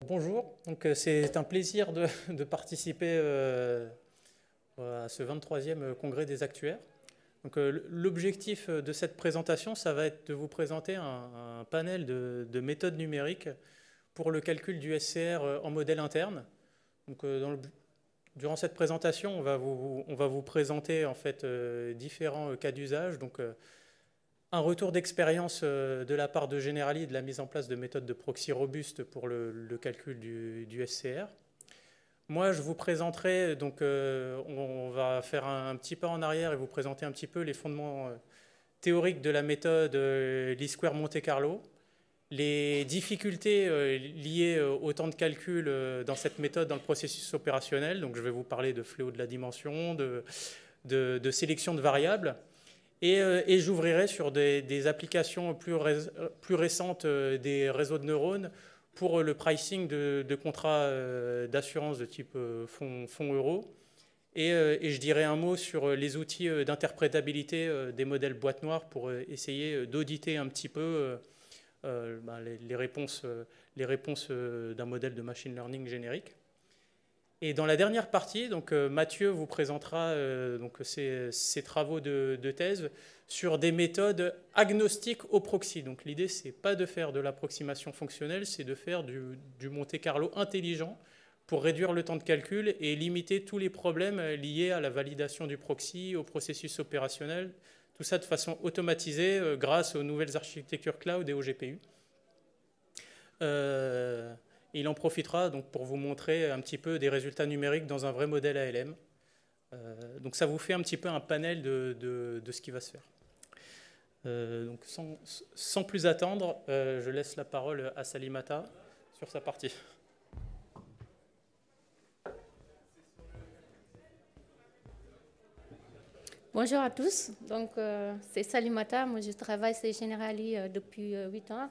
Bonjour, c'est un plaisir de participer à ce 23e congrès des actuaires. L'objectif de cette présentation, ça va être de vous présenter un panel de méthodes numériques pour le calcul du SCR en modèle interne. Durant cette présentation, on va vous présenter en fait différents cas d'usage. Un retour d'expérience de la part de Generali de la mise en place de méthodes de proxy robustes pour le calcul du SCR. Moi, je vous présenterai, on va faire un petit pas en arrière et vous présenter un petit peu les fondements théoriques de la méthode Least-Square Monte Carlo, les difficultés liées au temps de calcul dans cette méthode dans le processus opérationnel. Donc, je vais vous parler de fléau de la dimension, de sélection de variables. Et j'ouvrirai sur des applications plus récentes des réseaux de neurones pour le pricing de contrats d'assurance de type fonds euro. Et je dirai un mot sur les outils d'interprétabilité des modèles boîte noire pour essayer d'auditer un petit peu les réponses d'un modèle de machine learning générique. Et dans la dernière partie, Mathieu vous présentera ses travaux de thèse sur des méthodes agnostiques au proxy. Donc l'idée, c'est pas de faire de l'approximation fonctionnelle, c'est de faire du Monte Carlo intelligent pour réduire le temps de calcul et limiter tous les problèmes liés à la validation du proxy, au processus opérationnel, tout ça de façon automatisée grâce aux nouvelles architectures cloud et au GPU. Il en profitera donc pour vous montrer un petit peu des résultats numériques dans un vrai modèle ALM. Donc ça vous fait un petit peu un panel de ce qui va se faire. Donc sans plus attendre, je laisse la parole à Salimata sur sa partie. Bonjour à tous, c'est Salimata, moi je travaille chez Generali depuis 8 ans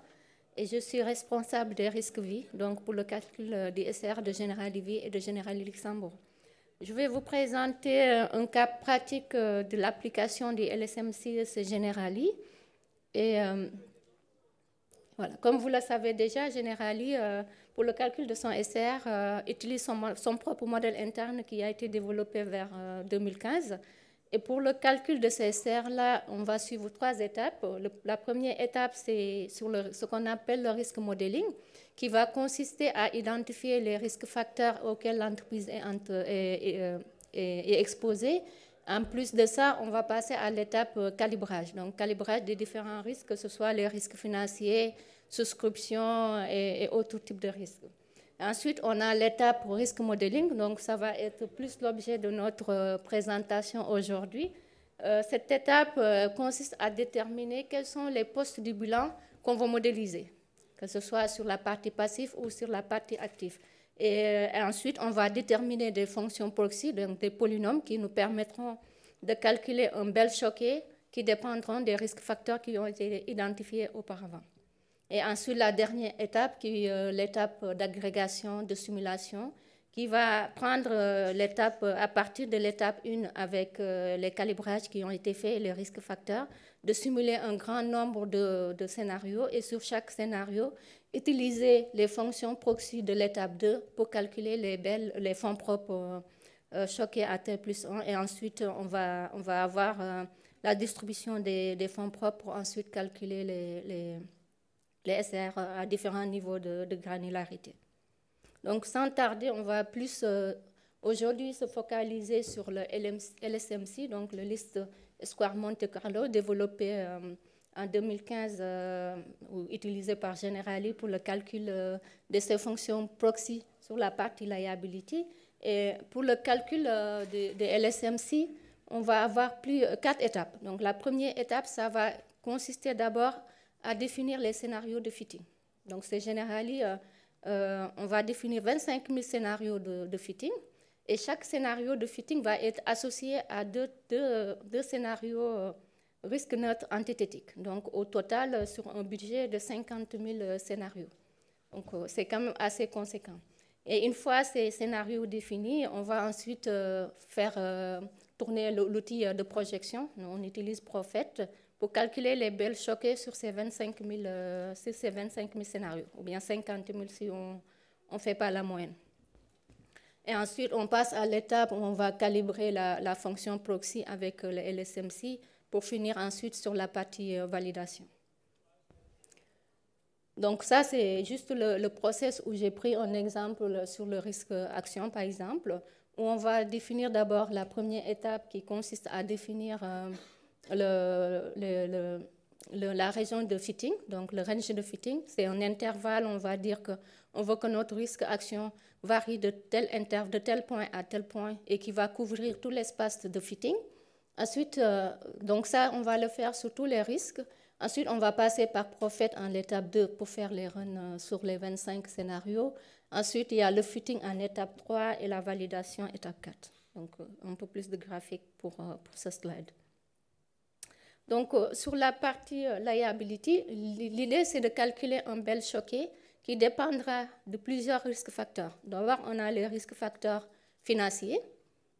et je suis responsable des risques vie, donc pour le calcul des SR de Generali Vie et de Generali Luxembourg. Je vais vous présenter un cas pratique de l'application des LSMC chez Generali. Et voilà, comme vous le savez déjà, Generali, pour le calcul de son SR, utilise son propre modèle interne qui a été développé vers 2015. Et pour le calcul de ces SR-là, on va suivre 3 étapes. La première étape, c'est sur ce qu'on appelle le risque modeling, qui va consister à identifier les risques facteurs auxquels l'entreprise est exposée. En plus de ça, on va passer à l'étape calibrage. Donc, calibrage des différents risques, que ce soit les risques financiers, souscription et autres types de risques. Ensuite, on a l'étape risque modeling, donc ça va être plus l'objet de notre présentation aujourd'hui. Cette étape consiste à déterminer quels sont les postes du bilan qu'on va modéliser, que ce soit sur la partie passive ou sur la partie active. Et ensuite, on va déterminer des fonctions proxy, donc des polynômes qui nous permettront de calculer un bel choqué qui dépendront des risques facteurs qui ont été identifiés auparavant. Et ensuite, la dernière étape, qui est l'étape d'agrégation, de simulation, qui va prendre l'étape à partir de l'étape 1 avec les calibrages qui ont été faits et les risques facteurs, de simuler un grand nombre de scénarios et sur chaque scénario, utiliser les fonctions proxy de l'étape 2 pour calculer les fonds propres choqués à T plus 1. Et ensuite, on va avoir la distribution des fonds propres pour ensuite calculer les SR à différents niveaux de granularité. Donc, sans tarder, on va plus aujourd'hui se focaliser sur le LSMC, donc le Least-Square Monte Carlo, développé en 2015 ou utilisé par Generali pour le calcul de ces fonctions proxy sur la partie liability. Et pour le calcul des LSMC, on va avoir 4 étapes. Donc, la première étape, ça va consister d'abord à définir les scénarios de fitting. Donc, c'est Generali, on va définir 25 000 scénarios de fitting et chaque scénario de fitting va être associé à deux scénarios risque neutre antithétique. Donc, au total, sur un budget de 50 000 scénarios. Donc, c'est quand même assez conséquent. Et une fois ces scénarios définis, on va ensuite faire tourner l'outil de projection. On utilise Prophet pour calculer les bels choqués sur ces 25 000 scénarios, ou bien 50 000 si on ne fait pas la moyenne. Et ensuite, on passe à l'étape où on va calibrer la fonction proxy avec le LSMC pour finir ensuite sur la partie validation. Donc ça, c'est juste le process où j'ai pris un exemple sur le risque action, par exemple, où on va définir d'abord la première étape qui consiste à définir la région de fitting, donc le range de fitting. C'est un intervalle, on va dire qu'on veut que notre risque action varie de tel point à tel point et qui va couvrir tout l'espace de fitting. Ensuite, donc ça, on va le faire sur tous les risques. Ensuite, on va passer par Prophet en l'étape 2 pour faire les runs sur les 25 scénarios. Ensuite, il y a le fitting en étape 3 et la validation étape 4. Donc, un peu plus de graphique pour ce slide. Donc, sur la partie liability, l'idée, c'est de calculer un bel choqué qui dépendra de plusieurs risques facteurs. D'abord, on a les risques facteurs financiers.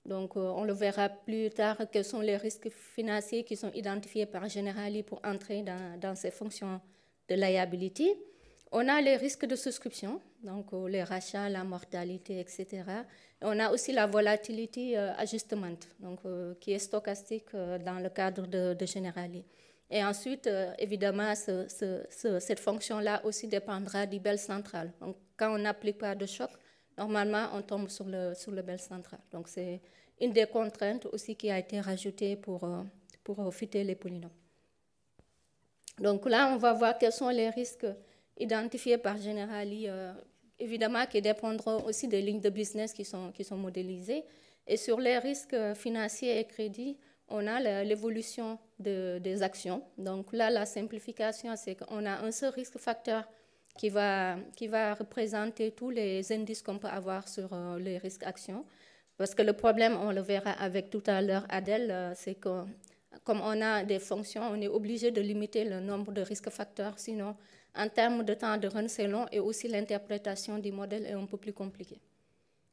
Donc, on le verra plus tard, quels sont les risques financiers qui sont identifiés par Generali pour entrer dans ces fonctions de liability. On a les risques de souscription, donc les rachats, la mortalité, etc. Et on a aussi la volatility adjustment, donc, qui est stochastique dans le cadre de Generali. Et ensuite, évidemment, cette fonction-là aussi dépendra du BEL central. Donc, quand on n'applique pas de choc, normalement, on tombe sur le BEL central. Donc, c'est une des contraintes aussi qui a été rajoutée pour fitter les polynômes. Donc là, on va voir quels sont les risques identifiés par Generali, évidemment, qui dépendront aussi des lignes de business qui sont modélisées. Et sur les risques financiers et crédits, on a l'évolution des actions. Donc là, la simplification, c'est qu'on a un seul risque facteur qui va représenter tous les indices qu'on peut avoir sur les risques actions. Parce que le problème, on le verra avec tout à l'heure Adèle, c'est que comme on a des fonctions, on est obligé de limiter le nombre de risques facteurs. Sinon, en termes de temps de run, c'est long et aussi l'interprétation du modèle est un peu plus compliquée.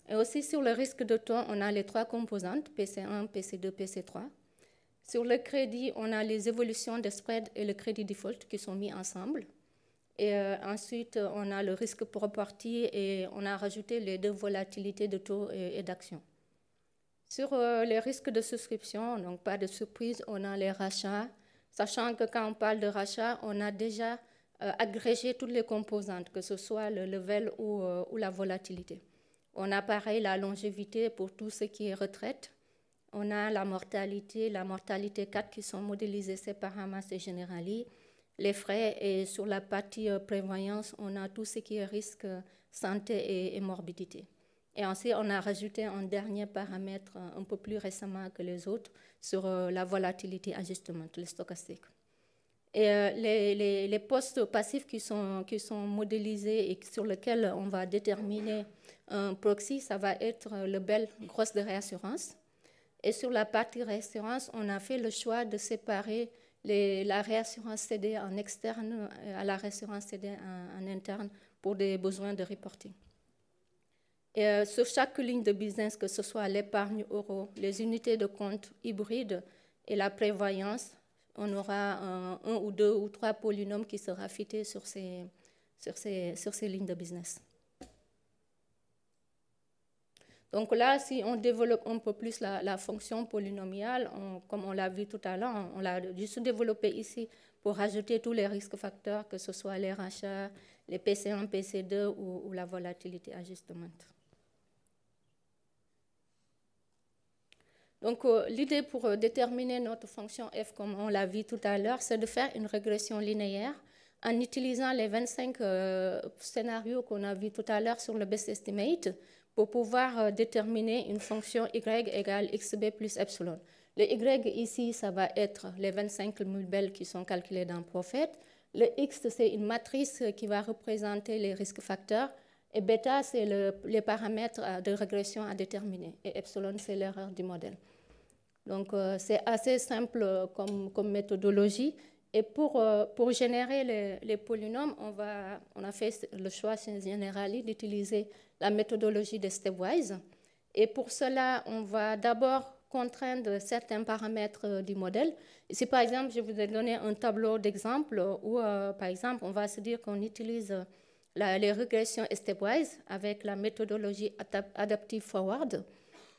Et aussi sur le risque de taux, on a les 3 composantes, PC1, PC2, PC3. Sur le crédit, on a les évolutions des spreads et le crédit default qui sont mis ensemble. Et ensuite, on a le risque property et on a rajouté les 2 volatilités de taux et d'action. Sur les risques de souscription, donc pas de surprise, on a les rachats, sachant que quand on parle de rachat, on a déjà agrégé toutes les composantes, que ce soit le level ou la volatilité. On a pareil la longévité pour tout ce qui est retraite. On a la mortalité 4 qui sont modélisées séparément, c'est Generali. Les frais et sur la partie prévoyance, on a tout ce qui est risque santé et morbidité. Et ensuite, on a rajouté un dernier paramètre un peu plus récemment que les autres sur la volatilité ajustement, le stochastique. Et les postes passifs qui sont modélisés et sur lesquels on va déterminer un proxy, ça va être le BEL grosse de réassurance. Et sur la partie réassurance, on a fait le choix de séparer la réassurance cédée en externe à la réassurance cédée en interne pour des besoins de reporting. Et sur chaque ligne de business, que ce soit l'épargne euro, les unités de compte hybrides et la prévoyance, on aura un ou 2 ou 3 polynômes qui sera fittés sur ces lignes de business. Donc là, si on développe un peu plus la fonction polynomiale, comme on l'a vu tout à l'heure, on l'a juste développé ici pour rajouter tous les risques facteurs, que ce soit les rachats, les PC1, PC2 ou la volatilité ajustement. Donc, l'idée pour déterminer notre fonction f, comme on l'a vu tout à l'heure, c'est de faire une régression linéaire en utilisant les 25 scénarios qu'on a vus tout à l'heure sur le best estimate pour pouvoir déterminer une fonction y égale xb plus epsilon. Le y ici, ça va être les 25 mulbels qui sont calculés dans Prophet. Le x, c'est une matrice qui va représenter les risques facteurs. Et bêta, c'est les paramètres de régression à déterminer. Et epsilon, c'est l'erreur du modèle. Donc, c'est assez simple comme méthodologie. Et pour générer les polynômes, on a fait le choix chez Generali d'utiliser la méthodologie des stepwise. Et pour cela, on va d'abord contraindre certains paramètres du modèle. Ici, par exemple, je vous ai donné un tableau d'exemple où, par exemple, on va se dire qu'on utilise les régressions stepwise avec la méthodologie Adaptive Forward,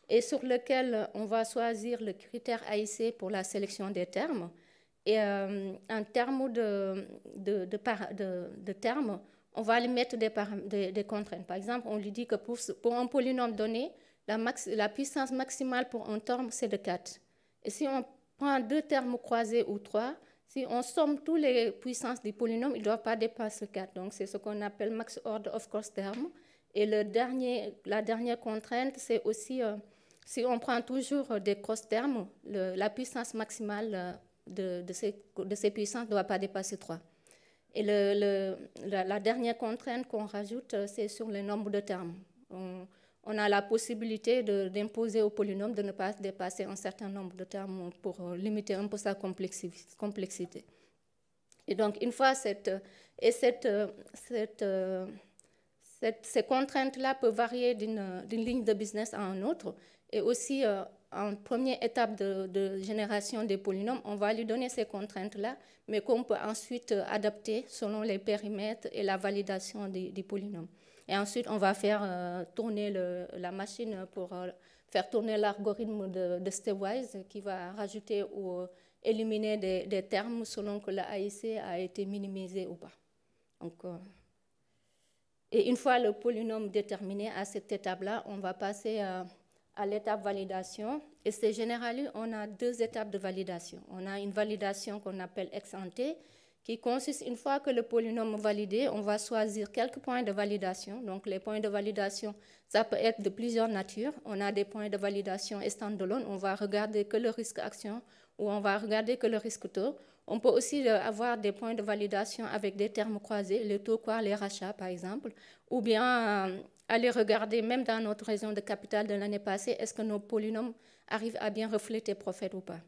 et sur lequel on va choisir le critère AIC pour la sélection des termes. Et en termes de termes, on va lui mettre des contraintes. Par exemple, on lui dit que pour un polynôme donné, la puissance maximale pour un terme, c'est de 4. Et si on prend 2 termes croisés ou 3, si on somme toutes les puissances du polynôme, ils ne doivent pas dépasser 4. Donc, c'est ce qu'on appelle max order of cross term. Et la dernière contrainte, c'est aussi, si on prend toujours des cross termes, la puissance maximale de ces puissances ne doit pas dépasser 3. Et la dernière contrainte qu'on rajoute, c'est sur le nombre de termes. On a la possibilité d'imposer au polynôme de ne pas dépasser un certain nombre de termes pour limiter un peu sa complexité. Et donc, une fois ces contraintes-là peuvent varier d'une ligne de business à une autre. Et aussi, en première étape de génération des polynômes, on va lui donner ces contraintes-là, mais qu'on peut ensuite adapter selon les périmètres et la validation des polynômes. Et ensuite, on va faire tourner la machine pour faire tourner l'algorithme de stepwise qui va rajouter ou éliminer des termes selon que la AIC a été minimisé ou pas. Donc, et une fois le polynôme déterminé à cette étape-là, on va passer à l'étape validation. Et c'est généralement, on a 2 étapes de validation. On a une validation qu'on appelle ex ante, qui consiste, une fois que le polynôme est validé, on va choisir quelques points de validation. Donc, les points de validation, ça peut être de plusieurs natures. On a des points de validation standalone, on va regarder que le risque action ou on va regarder que le risque taux. On peut aussi avoir des points de validation avec des termes croisés, les taux quoi, les rachats, par exemple, ou bien aller regarder, même dans notre raison de capital de l'année passée, est-ce que nos polynômes arrivent à bien refléter profit ou pas.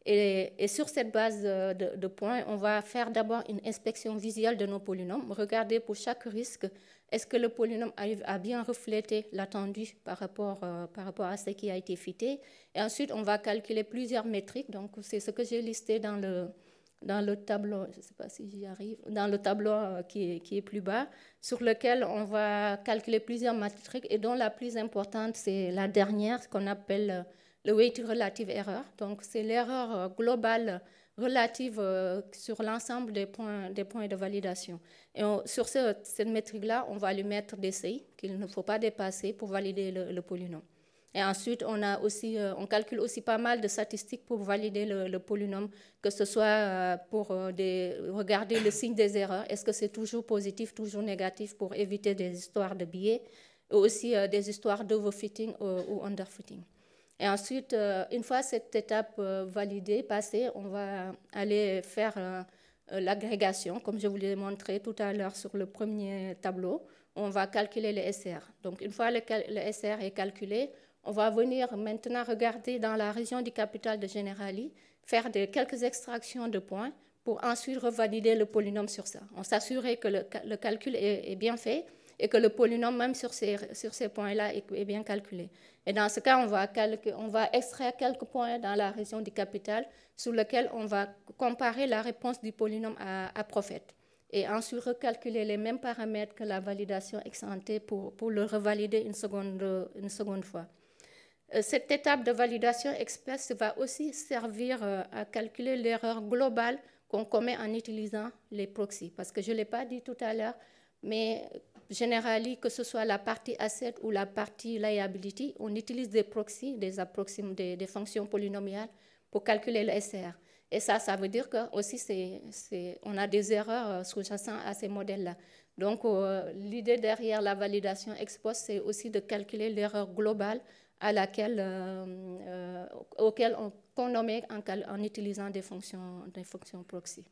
Et sur cette base de points, on va faire d'abord une inspection visuelle de nos polynômes, regarder pour chaque risque, est-ce que le polynôme arrive à bien refléter l'attendu par rapport à ce qui a été fité. Et ensuite, on va calculer plusieurs métriques. Donc, c'est ce que j'ai listé dans le tableau, je ne sais pas si j'y arrive, dans le tableau qui est plus bas, sur lequel on va calculer plusieurs métriques et dont la plus importante, c'est la dernière, qu'on appelle le weighted relative error. Donc, c'est l'erreur globale relative sur l'ensemble des points de validation. Et sur cette métrique-là, on va lui mettre des seuils qu'il ne faut pas dépasser pour valider le polynôme. Et ensuite, on calcule aussi pas mal de statistiques pour valider le polynôme, que ce soit pour regarder le signe des erreurs. Est-ce que c'est toujours positif, toujours négatif pour éviter des histoires de biais, et aussi des histoires d'overfitting ou underfitting. Et ensuite, une fois cette étape validée, passée, on va aller faire l'agrégation, comme je vous l'ai montré tout à l'heure sur le premier tableau. On va calculer le SR. Donc, une fois le SR est calculé, on va venir maintenant regarder dans la région du capital de Generali, faire quelques extractions de points pour ensuite revalider le polynôme sur ça. On s'assurer que le calcul est bien fait et que le polynôme, même sur ces points-là, est bien calculé. Et dans ce cas, on va extraire quelques points dans la région du capital sur lequel on va comparer la réponse du polynôme à profit. Et ensuite recalculer les mêmes paramètres que la validation ex ante pour le revalider une seconde fois. Cette étape de validation express va aussi servir à calculer l'erreur globale qu'on commet en utilisant les proxys. Parce que je ne l'ai pas dit tout à l'heure, mais généralement, que ce soit la partie asset ou la partie liability, on utilise des proxys, des fonctions polynomiales pour calculer le SR. Et ça veut dire que aussi on a des erreurs sous-jacentes à ces modèles-là. Donc, l'idée derrière la validation ex post, c'est aussi de calculer l'erreur globale auquel on nomme en utilisant des fonctions proxy.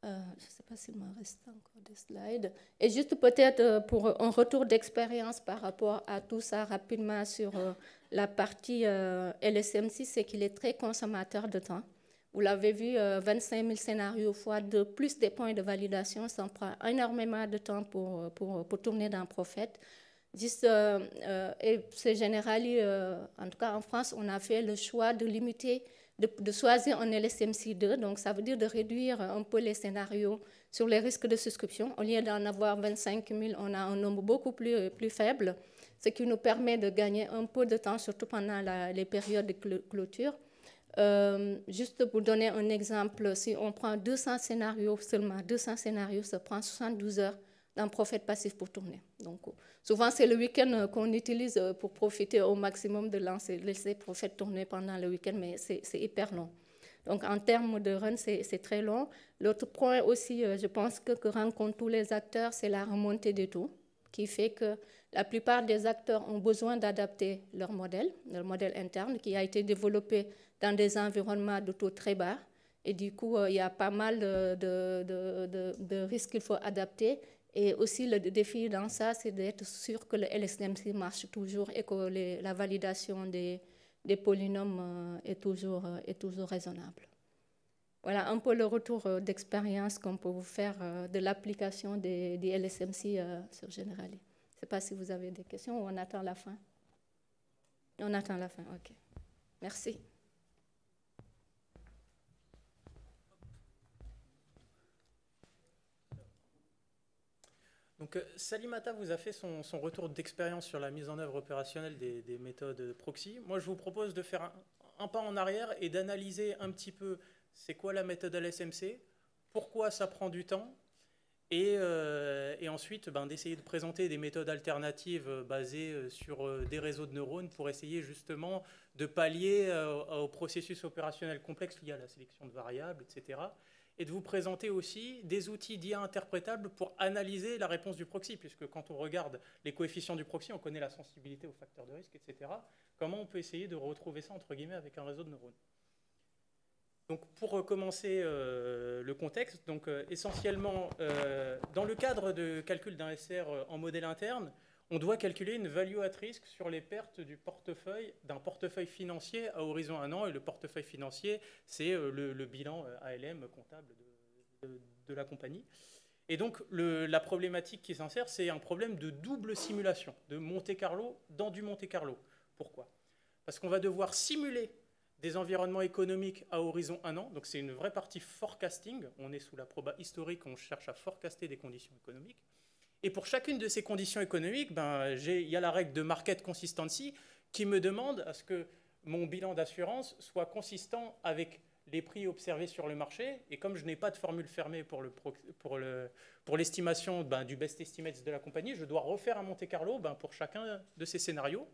Je ne sais pas s'il me reste encore des slides. Et juste peut-être pour un retour d'expérience par rapport à tout ça rapidement sur la partie LSMC, c'est qu'il est très consommateur de temps. Vous l'avez vu, 25 000 scénarios fois de plus des points de validation, ça prend énormément de temps pour tourner dans Prophet. Et c'est général, en tout cas en France, on a fait le choix de limiter de choisir un LSMC2, donc ça veut dire de réduire un peu les scénarios sur les risques de souscription. Au lieu d'en avoir 25 000, on a un nombre beaucoup plus faible, ce qui nous permet de gagner un peu de temps, surtout pendant les périodes de clôture. Juste pour donner un exemple, si on prend 200 scénarios seulement, 200 scénarios, ça prend 72 heures d'un prophète passif pour tourner. Donc, souvent, c'est le week-end qu'on utilise pour profiter au maximum de laisser prophète tourner pendant le week-end, mais c'est hyper long. Donc, en termes de run, c'est très long. L'autre point aussi, je pense que rencontrent tous les acteurs, c'est la remontée des taux, qui fait que la plupart des acteurs ont besoin d'adapter leur modèle interne, qui a été développé dans des environnements de taux très bas. Et du coup, il y a pas mal de risques qu'il faut adapter. Et aussi, le défi dans ça, c'est d'être sûr que le LSMC marche toujours et que la validation des polynômes est toujours raisonnable. Voilà un peu le retour d'expérience qu'on peut vous faire de l'application des LSMC sur Generali. Je ne sais pas si vous avez des questions ou on attend la fin. On attend la fin, OK. Merci. Donc, Salimata vous a fait son retour d'expérience sur la mise en œuvre opérationnelle des méthodes proxy. Moi, je vous propose de faire un pas en arrière et d'analyser un petit peu c'est quoi la méthode LSMC, pourquoi ça prend du temps, et ensuite d'essayer de présenter des méthodes alternatives basées sur des réseaux de neurones pour essayer justement de pallier au processus opérationnel complexe lié à la sélection de variables, etc. Et de vous présenter aussi des outils d'IA interprétables pour analyser la réponse du proxy, puisque quand on regarde les coefficients du proxy, on connaît la sensibilité aux facteurs de risque, etc. Comment on peut essayer de retrouver ça, entre guillemets, avec un réseau de neurones. Donc, pour commencer le contexte, donc, essentiellement, dans le cadre de calcul d'un SR en modèle interne, on doit calculer une value at risk sur les pertes du portefeuille, d'un portefeuille financier à horizon 1 an. Et le portefeuille financier, c'est le bilan ALM comptable de la compagnie. Et donc, la problématique qui s'insère, c'est un problème de double simulation, de Monte-Carlo dans du Monte-Carlo. Pourquoi? Parce qu'on va devoir simuler des environnements économiques à horizon 1 an. Donc, c'est une vraie partie forecasting. On est sous la proba historique, on cherche à forecaster des conditions économiques. Et pour chacune de ces conditions économiques, il y a la règle de market consistency qui me demande à ce que mon bilan d'assurance soit consistant avec les prix observés sur le marché. Et comme je n'ai pas de formule fermée pour l'estimation du best estimate de la compagnie, je dois refaire un Monte-Carlo pour chacun de ces scénarios.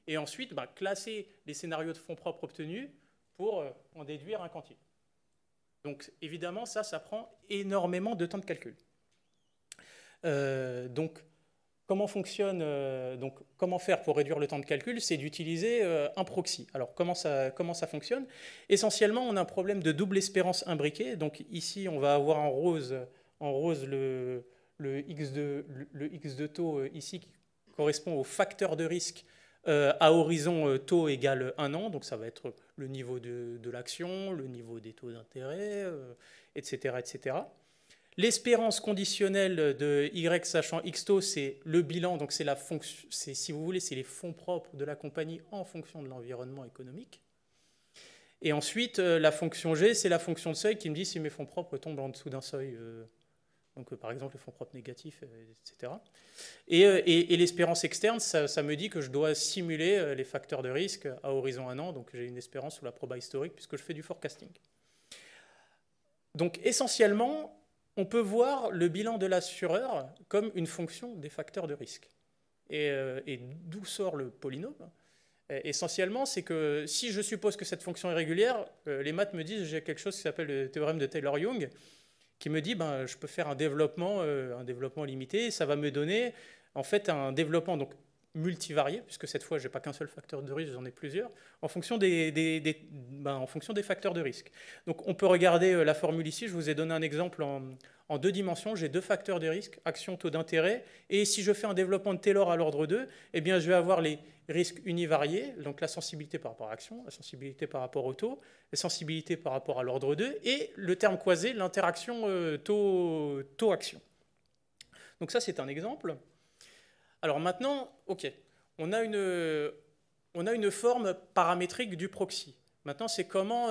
Et ensuite, classer les scénarios de fonds propres obtenus pour en déduire un quanti. Donc, évidemment, ça prend énormément de temps de calcul. Donc, comment faire pour réduire le temps de calcul? C'est d'utiliser un proxy. Alors, comment ça fonctionne? Essentiellement, on a un problème de double espérance imbriquée. Donc, ici, on va avoir en rose le X de taux ici qui correspond au facteur de risque à horizon taux égale 1 an. Donc, ça va être le niveau de l'action, le niveau des taux d'intérêt, etc., etc. L'espérance conditionnelle de Y sachant X taux, c'est le bilan, donc c'est si vous voulez, c'est les fonds propres de la compagnie en fonction de l'environnement économique. Et ensuite, la fonction G, c'est la fonction de seuil qui me dit si mes fonds propres tombent en dessous d'un seuil, donc par exemple les fonds propres négatifs, etc. Et l'espérance externe, ça me dit que je dois simuler les facteurs de risque à horizon 1 an, donc j'ai une espérance sous la proba historique puisque je fais du forecasting. Donc essentiellement, on peut voir le bilan de l'assureur comme une fonction des facteurs de risque. Et d'où sort le polynôme? Essentiellement, c'est que si je suppose que cette fonction est régulière, les maths me disent j'ai quelque chose qui s'appelle le théorème de Taylor-Young, qui me dit je peux faire un développement limité, et ça va me donner en fait un développement donc multivarié, puisque cette fois, je n'ai pas qu'un seul facteur de risque, j'en ai plusieurs, en fonction des facteurs de risque. Donc, on peut regarder la formule ici. Je vous ai donné un exemple en 2 dimensions. J'ai 2 facteurs de risque, action, taux d'intérêt. Et si je fais un développement de Taylor à l'ordre 2, eh bien, je vais avoir les risques univariés, donc la sensibilité par rapport à l'action, la sensibilité par rapport au taux, la sensibilité par rapport à l'ordre 2, et le terme croisé, l'interaction taux-action. Donc ça, c'est un exemple. Alors maintenant, OK, on a une forme paramétrique du proxy. Maintenant, c'est comment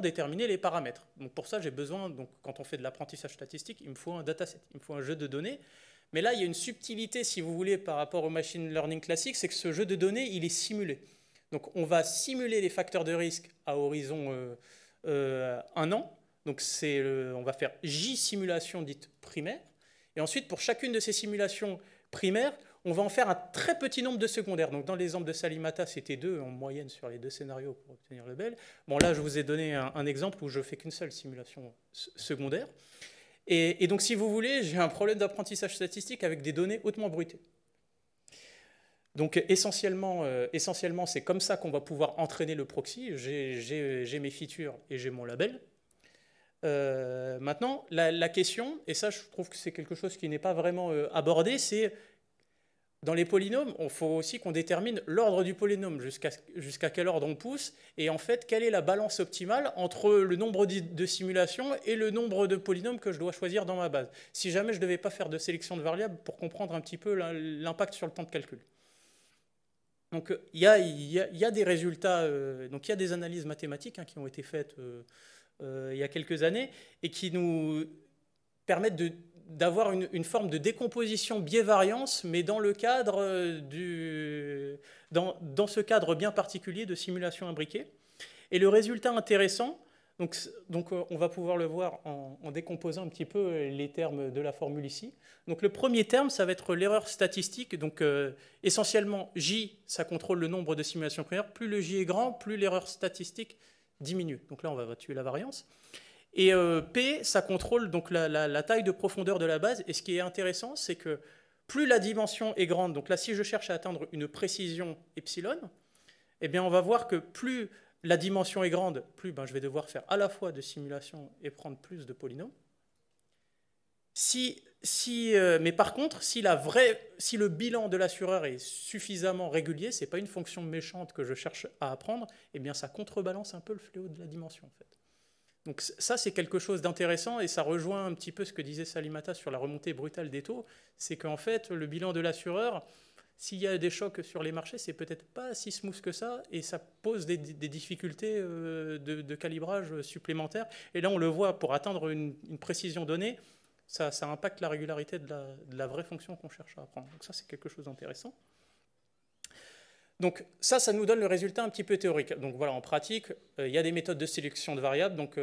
déterminer les paramètres. Donc pour ça, j'ai besoin, donc, quand on fait de l'apprentissage statistique, il me faut un dataset, il me faut un jeu de données. Mais là, il y a une subtilité, si vous voulez, par rapport au machine learning classique, c'est que ce jeu de données, il est simulé. Donc on va simuler les facteurs de risque à horizon 1 an. Donc on va faire J simulations dites primaires. Et ensuite, pour chacune de ces simulations primaires, on va en faire un très petit nombre de secondaires. Donc dans l'exemple de Salimata, c'était 2 en moyenne sur les 2 scénarios pour obtenir le BEL. Bon, là, je vous ai donné un exemple où je fais qu'une seule simulation secondaire. Et donc, si vous voulez, j'ai un problème d'apprentissage statistique avec des données hautement bruitées. Donc essentiellement c'est comme ça qu'on va pouvoir entraîner le proxy. J'ai mes features et j'ai mon label. Maintenant, la question, et ça je trouve que c'est quelque chose qui n'est pas vraiment abordé, c'est dans les polynômes, il faut aussi qu'on détermine l'ordre du polynôme, jusqu'à quel ordre on pousse, et en fait, quelle est la balance optimale entre le nombre de simulations et le nombre de polynômes que je dois choisir dans ma base. Si jamais je ne devais pas faire de sélection de variables pour comprendre un petit peu l'impact sur le temps de calcul. Donc il y a des résultats, donc il y a des analyses mathématiques qui ont été faites il y a quelques années et qui nous permettent d'avoir une forme de décomposition biais-variance, mais dans le cadre dans ce cadre bien particulier de simulation imbriquée. Et le résultat intéressant, donc on va pouvoir le voir en décomposant un petit peu les termes de la formule ici. Donc le premier terme, ça va être l'erreur statistique. Donc essentiellement, J, ça contrôle le nombre de simulations primaires. Plus le J est grand, plus l'erreur statistique diminue. Donc là, on va tuer la variance. Et P, ça contrôle donc la taille de profondeur de la base. Et ce qui est intéressant, c'est que plus la dimension est grande, donc là, si je cherche à atteindre une précision epsilon, eh bien, on va voir que plus la dimension est grande, plus je vais devoir faire à la fois de simulations et prendre plus de polynômes. Mais par contre, si le bilan de l'assureur est suffisamment régulier, ce n'est pas une fonction méchante que je cherche à apprendre, eh bien ça contrebalance un peu le fléau de la dimension en fait. Donc ça, c'est quelque chose d'intéressant et ça rejoint un petit peu ce que disait Salimata sur la remontée brutale des taux, c'est qu'en fait, le bilan de l'assureur, s'il y a des chocs sur les marchés, c'est peut-être pas si smooth que ça et ça pose des difficultés de calibrage supplémentaires. Et là, on le voit, pour atteindre une précision donnée, ça impacte la régularité de la vraie fonction qu'on cherche à apprendre. Donc ça, c'est quelque chose d'intéressant. Donc ça nous donne le résultat un petit peu théorique. Donc voilà, en pratique, il y a des méthodes de sélection de variables. Donc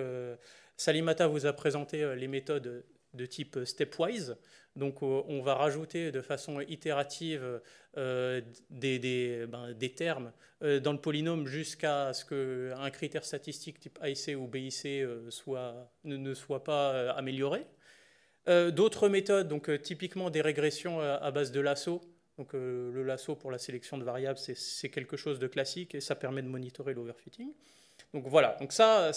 Salimata vous a présenté les méthodes de type stepwise. Donc on va rajouter de façon itérative des termes dans le polynôme jusqu'à ce qu'un critère statistique type AIC ou BIC ne soit pas amélioré. D'autres méthodes, donc typiquement des régressions à base de lasso. Donc le lasso pour la sélection de variables, c'est quelque chose de classique et ça permet de monitorer l'overfitting. Donc voilà, donc ça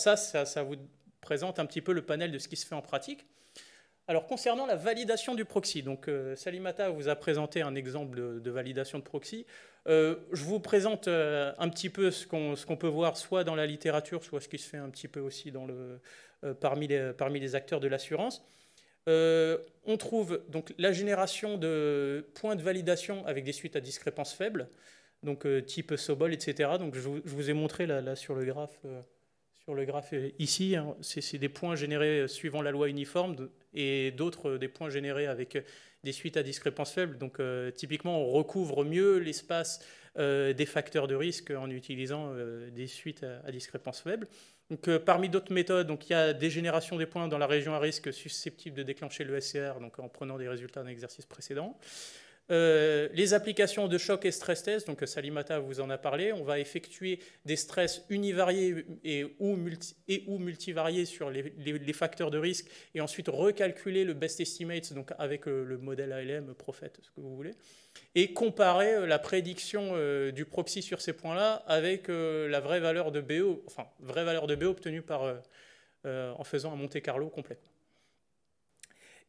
vous présente un petit peu le panel de ce qui se fait en pratique. Alors concernant la validation du proxy, donc Salimata vous a présenté un exemple de validation de proxy. Je vous présente un petit peu ce qu'on peut voir soit dans la littérature, soit ce qui se fait un petit peu aussi parmi les acteurs de l'assurance. On trouve donc la génération de points de validation avec des suites à discrépance faible, donc type Sobol, etc. Donc je vous ai montré là sur le graphe ici, hein, c'est des points générés suivant la loi uniforme et d'autres des points générés avec des suites à discrépance faible. Donc typiquement, on recouvre mieux l'espace des facteurs de risque en utilisant des suites à discrépance faible. Donc, parmi d'autres méthodes, donc, il y a des générations des points dans la région à risque susceptible de déclencher le SCR, donc en prenant des résultats d'un exercice précédent. Les applications de choc et stress test, donc Salimata vous en a parlé, on va effectuer des stress univariés ou multivariés sur les facteurs de risque et ensuite recalculer le best estimate donc avec le modèle ALM, Prophet, ce que vous voulez, et comparer la prédiction du proxy sur ces points-là avec la vraie valeur de BE, obtenue en faisant un Monte Carlo complet.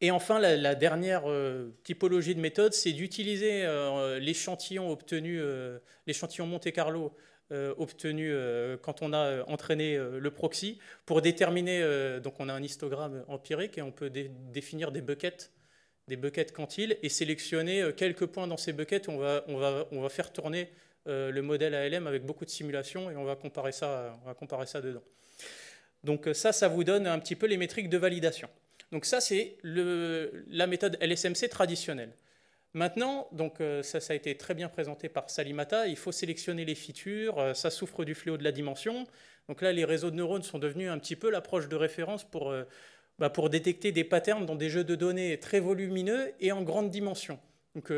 Et enfin, la dernière typologie de méthode, c'est d'utiliser l'échantillon Monte Carlo obtenu quand on a entraîné le proxy pour déterminer, donc on a un histogramme empirique et on peut définir des buckets des buckets quantiles et sélectionner quelques points dans ces buckets. On va faire tourner le modèle ALM avec beaucoup de simulations et on va comparer ça dedans. Donc ça vous donne un petit peu les métriques de validation. Donc ça, c'est la méthode LSMC traditionnelle. Maintenant, donc, ça a été très bien présenté par Salimata, il faut sélectionner les features, ça souffre du fléau de la dimension. Donc là, les réseaux de neurones sont devenus un petit peu l'approche de référence pour détecter des patterns dans des jeux de données très volumineux et en grande dimension. Donc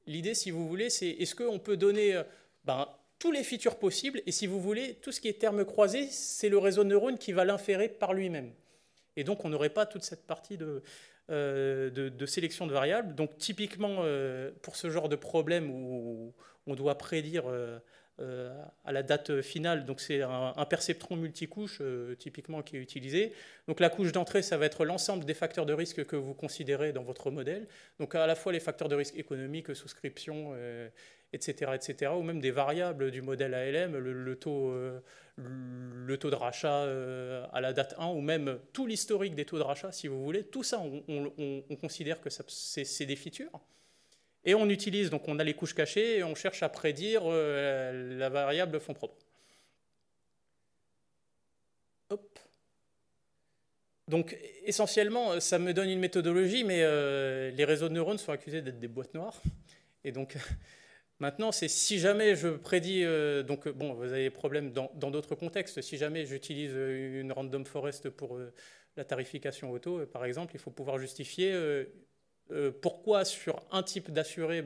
l'idée, si vous voulez, c'est est-ce qu'on peut donner tous les features possibles, et si vous voulez, tout ce qui est termes croisés, c'est le réseau de neurones qui va l'inférer par lui-même. Et donc, on n'aurait pas toute cette partie de sélection de variables. Donc, typiquement, pour ce genre de problème où on doit prédire à la date finale, donc c'est un perceptron multicouche, typiquement, qui est utilisé. Donc, la couche d'entrée, ça va être l'ensemble des facteurs de risque que vous considérez dans votre modèle. Donc, à la fois les facteurs de risque économiques, souscription, etc., ou même des variables du modèle ALM, le taux de rachat à la date 1, ou même tout l'historique des taux de rachat, si vous voulez. Tout ça, on considère que c'est des features. Et on utilise, donc on a les couches cachées, et on cherche à prédire la variable fonds propres. Hop. Donc, essentiellement, ça me donne une méthodologie, mais les réseaux de neurones sont accusés d'être des boîtes noires. Et donc... Maintenant, c'est si jamais je prédis, donc bon, vous avez des problèmes dans d'autres contextes. Si jamais j'utilise une random forest pour la tarification auto, par exemple, il faut pouvoir justifier pourquoi sur un type d'assuré,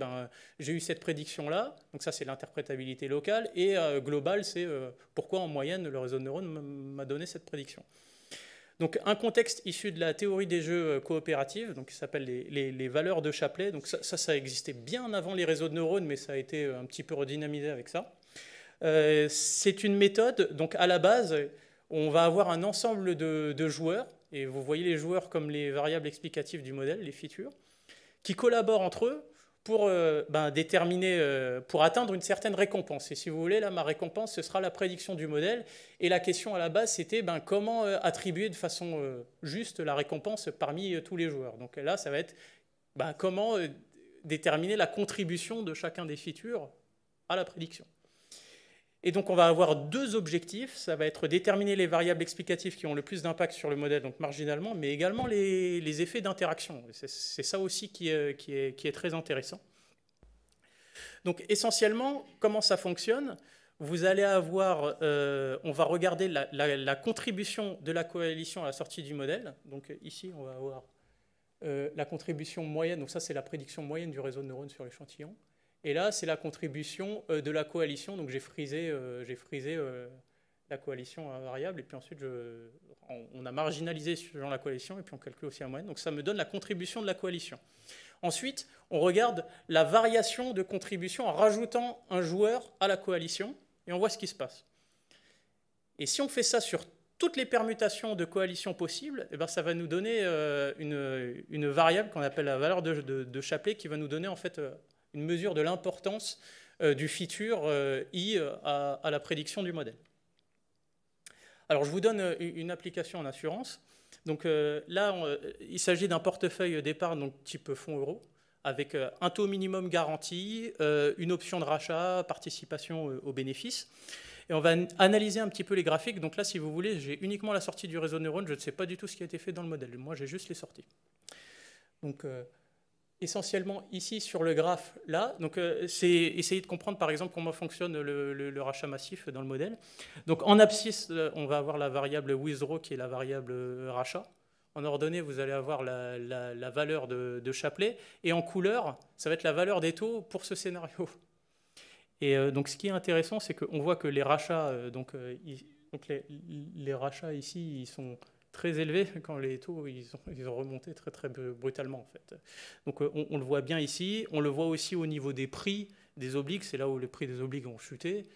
j'ai eu cette prédiction-là. Donc ça, c'est l'interprétabilité locale. Et global, c'est pourquoi en moyenne le réseau de neurones m'a donné cette prédiction. Donc un contexte issu de la théorie des jeux coopératifs, donc qui s'appelle les valeurs de Shapley. Donc ça existait bien avant les réseaux de neurones, mais ça a été un petit peu redynamisé avec ça. C'est une méthode, donc à la base, on va avoir un ensemble de joueurs, et vous voyez les joueurs comme les variables explicatives du modèle, les features, qui collaborent entre eux pour déterminer, pour atteindre une certaine récompense. Et si vous voulez, là, ma récompense, ce sera la prédiction du modèle. Et la question à la base, c'était comment attribuer de façon juste la récompense parmi tous les joueurs. Donc là, ça va être comment déterminer la contribution de chacun des features à la prédiction. Et donc, on va avoir deux objectifs. Ça va être déterminer les variables explicatives qui ont le plus d'impact sur le modèle, donc marginalement, mais également les effets d'interaction. C'est ça aussi qui est très intéressant. Donc, essentiellement, comment ça fonctionne ? Vous allez avoir, on va regarder la contribution de la coalition à la sortie du modèle. Donc, ici, on va avoir la contribution moyenne. Donc, ça, c'est la prédiction moyenne du réseau de neurones sur l'échantillon. Et là, c'est la contribution de la coalition. Donc, j'ai frisé la coalition à variable. Et puis ensuite, on a marginalisé suivant la coalition. Et puis, on calcule aussi la moyenne. Donc, ça me donne la contribution de la coalition. Ensuite, on regarde la variation de contribution en rajoutant un joueur à la coalition. Et on voit ce qui se passe. Et si on fait ça sur toutes les permutations de coalition possibles, ça va nous donner une variable qu'on appelle la valeur de Shapley, qui va nous donner en fait une mesure de l'importance du feature I à la prédiction du modèle. Alors, je vous donne une application en assurance. Donc là, il s'agit d'un portefeuille d'épargne type fonds euro, avec un taux minimum garanti, une option de rachat, participation aux bénéfices. Et on va analyser un petit peu les graphiques. Donc là, si vous voulez, j'ai uniquement la sortie du réseau de neurones. Je ne sais pas du tout ce qui a été fait dans le modèle. Moi, j'ai juste les sorties. Donc, essentiellement, ici, sur le graphe, là, c'est essayer de comprendre, par exemple, comment fonctionne le rachat massif dans le modèle. Donc, en abscisse, on va avoir la variable withdraw, qui est la variable rachat. En ordonnée, vous allez avoir la valeur de Shapley. Et en couleur, ça va être la valeur des taux pour ce scénario. Et donc, ce qui est intéressant, c'est qu'on voit que les rachats, les rachats ici, ils sont très élevés quand les taux ils ont remonté très, très brutalement, en fait. Donc, on le voit bien ici. On le voit aussi au niveau des prix des obligues. C'est là où les prix des obligues ont chuté.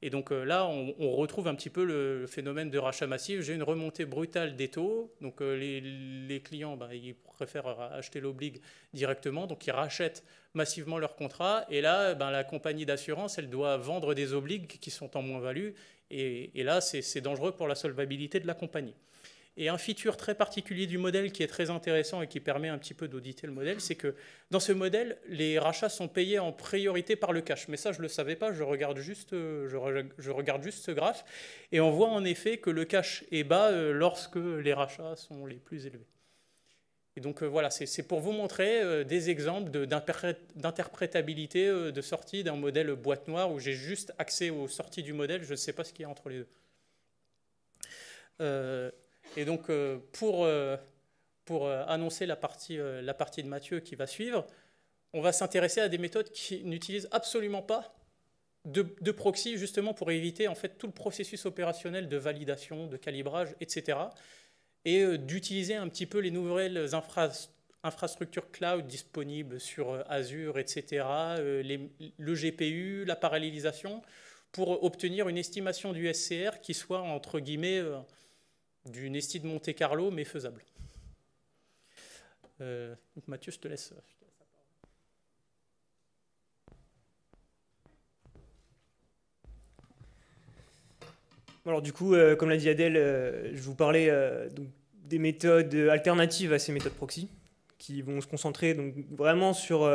Et donc là, on retrouve un petit peu le phénomène de rachat massif. J'ai une remontée brutale des taux. Donc les clients, ils préfèrent acheter l'obligue directement. Donc ils rachètent massivement leur contrat. Et là, la compagnie d'assurance, elle doit vendre des obligues qui sont en moins-value. Et là, c'est dangereux pour la solvabilité de la compagnie. Et un feature très particulier du modèle qui est très intéressant et qui permet un petit peu d'auditer le modèle, c'est que dans ce modèle, les rachats sont payés en priorité par le cash. Mais ça, je ne le savais pas, je regarde juste ce graphe. Et on voit en effet que le cash est bas lorsque les rachats sont les plus élevés. Et donc voilà, c'est pour vous montrer des exemples d'interprétabilité de sortie d'un modèle boîte noire où j'ai juste accès aux sorties du modèle, je ne sais pas ce qu'il y a entre les deux. Et donc, pour annoncer la partie de Mathieu qui va suivre, on va s'intéresser à des méthodes qui n'utilisent absolument pas de proxy, justement pour éviter en fait tout le processus opérationnel de validation, de calibrage, etc. Et d'utiliser un petit peu les nouvelles infrastructures cloud disponibles sur Azure, etc., le GPU, la parallélisation, pour obtenir une estimation du SCR qui soit, entre guillemets, d'une esti de Monte-Carlo, mais faisable. Mathieu, je te laisse. Alors du coup, comme l'a dit Adèle, je vous parlais donc, des méthodes alternatives à ces méthodes proxy, qui vont se concentrer donc, vraiment sur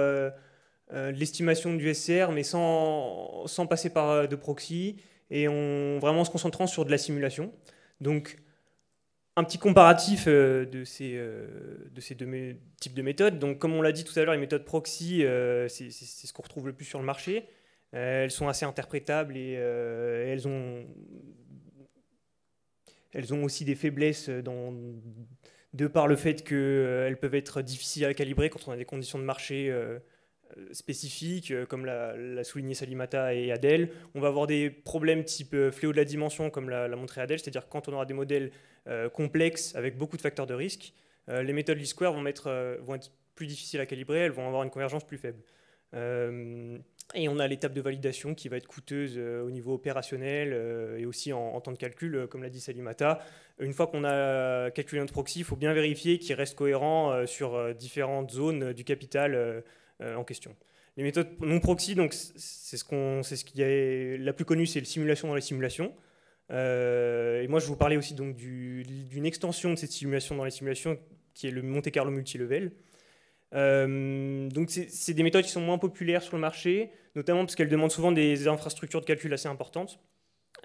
l'estimation du SCR, mais sans passer par de proxy, et vraiment se concentrant sur de la simulation. Donc, un petit comparatif de ces deux types de méthodes. Donc, comme on l'a dit tout à l'heure, les méthodes proxy, c'est ce qu'on retrouve le plus sur le marché. Elles sont assez interprétables et elles ont aussi des faiblesses de par le fait qu'elles peuvent être difficiles à calibrer quand on a des conditions de marché spécifiques, comme l'a souligné Salimata et Adèle. On va avoir des problèmes type fléau de la dimension, comme l'a montré Adèle, c'est-à-dire quand on aura des modèles complexes avec beaucoup de facteurs de risque, les méthodes least square vont être plus difficiles à calibrer, elles vont avoir une convergence plus faible. Et on a l'étape de validation qui va être coûteuse au niveau opérationnel et aussi en temps de calcul, comme l'a dit Salimata. Une fois qu'on a calculé notre proxy, il faut bien vérifier qu'il reste cohérent sur différentes zones du capital en question. Les méthodes non proxy, donc c'est ce qui est la plus connue, c'est la simulation dans les simulations. Et moi, je vous parlais aussi donc d'une extension de cette simulation dans les simulations, qui est le Monte Carlo multilevel. Donc c'est des méthodes qui sont moins populaires sur le marché, notamment parce qu'elles demandent souvent des infrastructures de calcul assez importantes.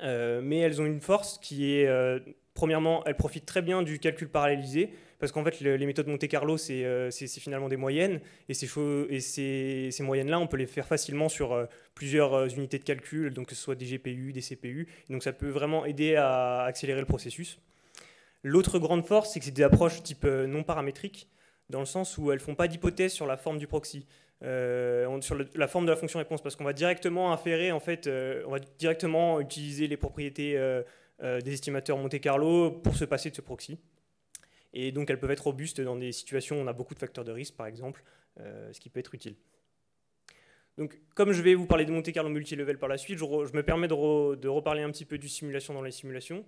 Mais elles ont une force qui est, premièrement, elles profitent très bien du calcul parallélisé, parce qu'en fait, les méthodes Monte Carlo, c'est finalement des moyennes, et ces moyennes-là, on peut les faire facilement sur plusieurs unités de calcul, donc que ce soit des GPU, des CPU, donc ça peut vraiment aider à accélérer le processus. L'autre grande force, c'est que c'est des approches type non paramétriques, dans le sens où elles ne font pas d'hypothèse sur la forme du proxy. Sur la forme de la fonction réponse, parce qu'on va directement inférer, en fait, on va directement utiliser les propriétés des estimateurs Monte Carlo pour se passer de ce proxy. Et donc elles peuvent être robustes dans des situations où on a beaucoup de facteurs de risque, par exemple, ce qui peut être utile. Donc, comme je vais vous parler de Monte Carlo multilevel par la suite, je me permets de reparler un petit peu du simulation dans les simulations.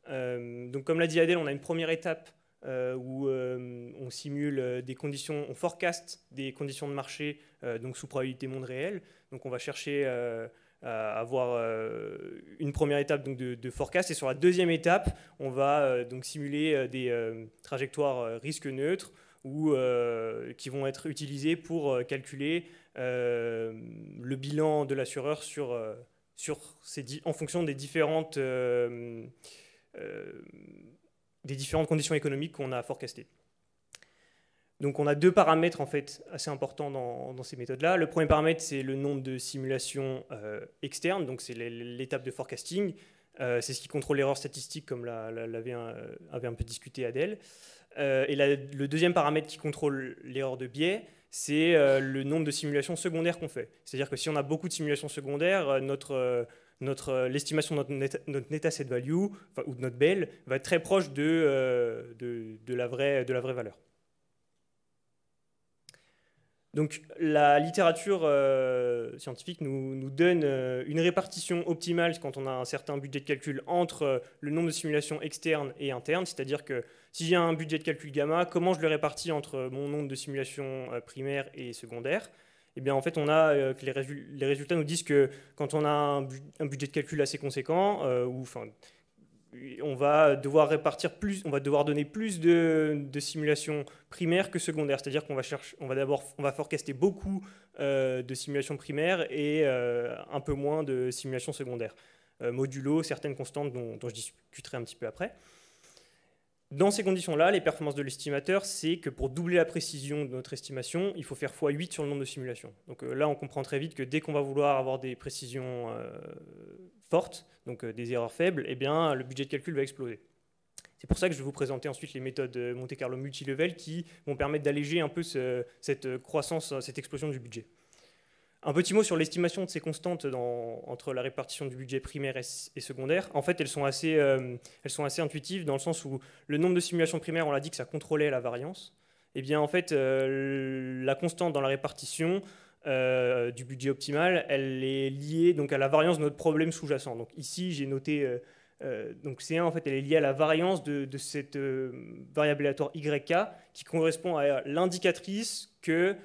Donc, comme l'a dit Adèle, on a une première étape où on simule des conditions, on forecast des conditions de marché donc sous probabilité monde réelle. Donc on va chercher à avoir une première étape donc de forecast, et sur la deuxième étape, on va donc simuler des trajectoires risque neutre ou qui vont être utilisées pour calculer le bilan de l'assureur en fonction des différentes conditions économiques qu'on a forecastées. Donc on a deux paramètres en fait assez importants dans ces méthodes-là. Le premier paramètre, c'est le nombre de simulations externes, donc c'est l'étape de forecasting. C'est ce qui contrôle l'erreur statistique, comme avait un peu discuté Adèle. Et le deuxième paramètre qui contrôle l'erreur de biais, c'est le nombre de simulations secondaires qu'on fait. C'est-à-dire que si on a beaucoup de simulations secondaires, l'estimation de notre net asset value, ou de notre BEL, va être très proche de la vraie valeur. Donc la littérature scientifique nous donne une répartition optimale quand on a un certain budget de calcul entre le nombre de simulations externes et internes, c'est-à-dire que si j'ai un budget de calcul gamma, comment je le répartis entre mon nombre de simulations primaires et secondaires? Eh bien, en fait, on a que les résultats nous disent que quand on a un budget de calcul assez conséquent, on va devoir donner plus de simulations primaires que secondaires. C'est-à-dire qu'on va forecaster beaucoup de simulations primaires et un peu moins de simulations secondaires. Modulo certaines constantes dont je discuterai un petit peu après. Dans ces conditions-là, les performances de l'estimateur, c'est que pour doubler la précision de notre estimation, il faut faire x8 sur le nombre de simulations. Donc là, on comprend très vite que dès qu'on va vouloir avoir des précisions fortes, donc des erreurs faibles, eh bien, le budget de calcul va exploser. C'est pour ça que je vais vous présenter ensuite les méthodes Monte Carlo multilevel qui vont permettre d'alléger un peu cette croissance, cette explosion du budget. Un petit mot sur l'estimation de ces constantes entre la répartition du budget primaire et secondaire. En fait, elles sont assez intuitives dans le sens où le nombre de simulations primaires, on l'a dit que ça contrôlait la variance. Eh bien, en fait, la constante dans la répartition du budget optimal, elle est liée donc, à la variance de notre problème sous-jacent. Donc ici, j'ai noté... donc C1, en fait, elle est liée à la variance de cette variable aléatoire YK qui correspond à l'indicatrice que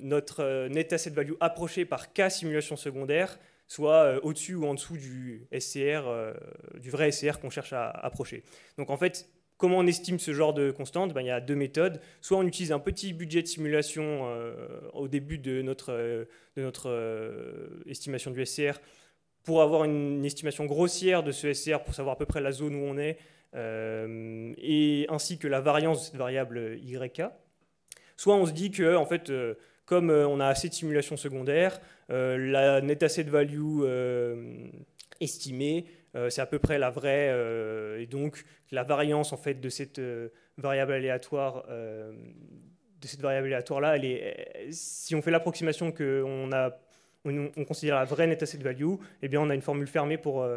notre net asset value approché par K simulation secondaire soit au-dessus ou en dessous du SCR, du vrai SCR qu'on cherche à approcher. Donc en fait, comment on estime ce genre de constante? Il y a deux méthodes. Soit on utilise un petit budget de simulation au début de notre estimation du SCR pour avoir une estimation grossière de ce SCR pour savoir à peu près la zone où on est et ainsi que la variance de cette variable YK. Soit on se dit que, en fait, comme on a assez de simulations secondaires, la net asset value estimée, c'est à peu près la vraie, et donc la variance en fait de cette variable aléatoire, là, si on fait l'approximation qu'on considère la vraie net asset value, eh bien on a une formule fermée pour